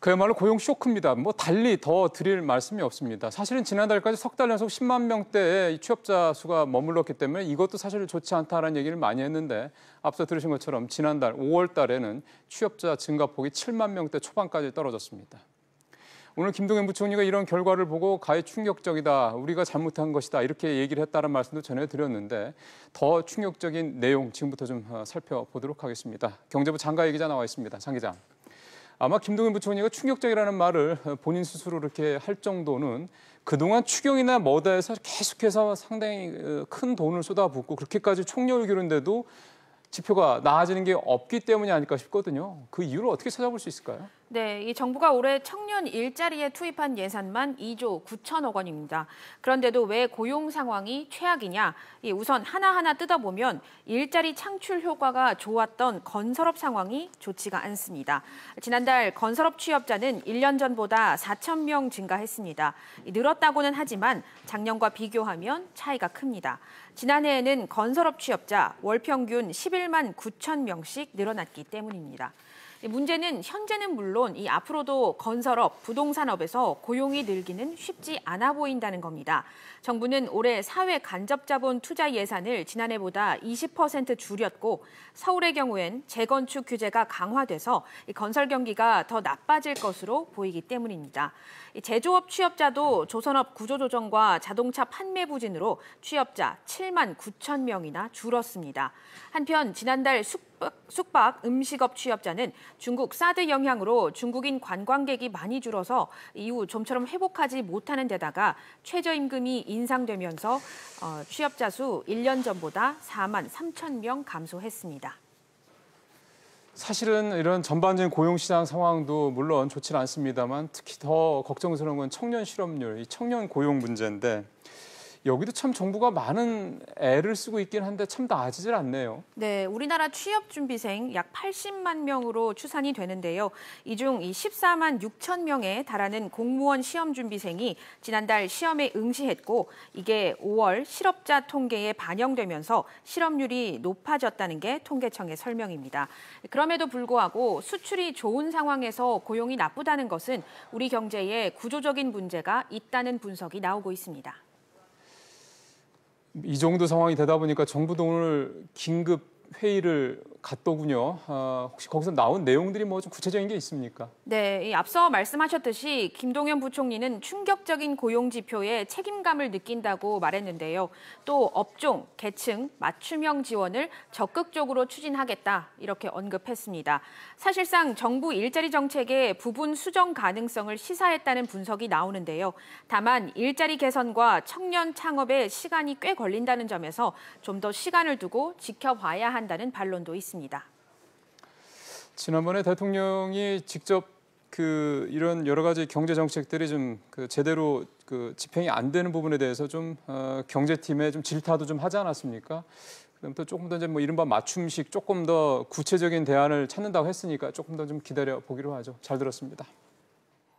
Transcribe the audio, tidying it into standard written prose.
그야말로 고용 쇼크입니다. 뭐 달리 더 드릴 말씀이 없습니다. 사실은 지난달까지 석 달 연속 10만 명대의 취업자 수가 머물렀기 때문에 이것도 사실 좋지 않다는 얘기를 많이 했는데 앞서 들으신 것처럼 지난달 5월 달에는 취업자 증가폭이 7만 명대 초반까지 떨어졌습니다. 오늘 김동연 부총리가 이런 결과를 보고 가히 충격적이다, 우리가 잘못한 것이다 이렇게 얘기를 했다는 말씀도 전해드렸는데 더 충격적인 내용 지금부터 좀 살펴보도록 하겠습니다. 경제부 장가희 기자 나와 있습니다. 장 기자. 아마 김동연 부총리가 충격적이라는 말을 본인 스스로 이렇게 할 정도는 그동안 추경이나 뭐다 해서 계속해서 상당히 큰 돈을 쏟아붓고 그렇게까지 총력을 기울인데도 지표가 나아지는 게 없기 때문이 아닐까 싶거든요. 그 이유를 어떻게 찾아볼 수 있을까요? 네, 이 정부가 올해 청년 일자리에 투입한 예산만 2조 9천억 원입니다. 그런데도 왜 고용 상황이 최악이냐? 우선 하나하나 뜯어보면 일자리 창출 효과가 좋았던 건설업 상황이 좋지가 않습니다. 지난달 건설업 취업자는 1년 전보다 4천 명 증가했습니다. 늘었다고는 하지만 작년과 비교하면 차이가 큽니다. 지난해에는 건설업 취업자 월 평균 11만 9천 명씩 늘어났기 때문입니다. 문제는 현재는 물론 이 앞으로도 건설업, 부동산업에서 고용이 늘기는 쉽지 않아 보인다는 겁니다. 정부는 올해 사회 간접자본 투자 예산을 지난해보다 20% 줄였고 서울의 경우엔 재건축 규제가 강화돼서 건설 경기가 더 나빠질 것으로 보이기 때문입니다. 제조업 취업자도 조선업 구조조정과 자동차 판매 부진으로 취업자 7만 9천 명이나 줄었습니다. 한편 지난달 숙박, 음식업 취업자는 중국 사드 영향으로 중국인 관광객이 많이 줄어서 이후 좀처럼 회복하지 못하는 데다가 최저임금이 인상되면서 취업자 수 1년 전보다 4만 3천 명 감소했습니다. 사실은 이런 전반적인 고용시장 상황도 물론 좋지는 않습니다만 특히 더 걱정스러운 건 청년 실업률, 이 청년 고용 문제인데 여기도 참 정부가 많은 애를 쓰고 있긴 한데 참 나아지질 않네요. 네, 우리나라 취업준비생 약 80만 명으로 추산이 되는데요. 이 중 14만 6천 명에 달하는 공무원 시험준비생이 지난달 시험에 응시했고 이게 5월 실업자 통계에 반영되면서 실업률이 높아졌다는 게 통계청의 설명입니다. 그럼에도 불구하고 수출이 좋은 상황에서 고용이 나쁘다는 것은 우리 경제에 구조적인 문제가 있다는 분석이 나오고 있습니다. 이 정도 상황이 되다 보니까 정부도 오늘 긴급 회의를 갔더군요. 혹시 거기서 나온 내용들이 뭐 좀 구체적인 게 있습니까? 네, 앞서 말씀하셨듯이 김동연 부총리는 충격적인 고용 지표에 책임감을 느낀다고 말했는데요. 또 업종, 계층, 맞춤형 지원을 적극적으로 추진하겠다 이렇게 언급했습니다. 사실상 정부 일자리 정책의 부분 수정 가능성을 시사했다는 분석이 나오는데요. 다만 일자리 개선과 청년 창업에 시간이 꽤 걸린다는 점에서 좀 더 시간을 두고 지켜봐야 한다는 반론도 있습니다. 지난번에 대통령이 직접 이런 여러 가지 경제 정책들이 좀 제대로 집행이 안 되는 부분에 대해서 좀 경제팀에 좀 질타도 좀 하지 않았습니까? 그럼 또 조금 더 이제 뭐 이른바 맞춤식 조금 더 구체적인 대안을 찾는다고 했으니까 조금 더 좀 기다려 보기로 하죠. 잘 들었습니다.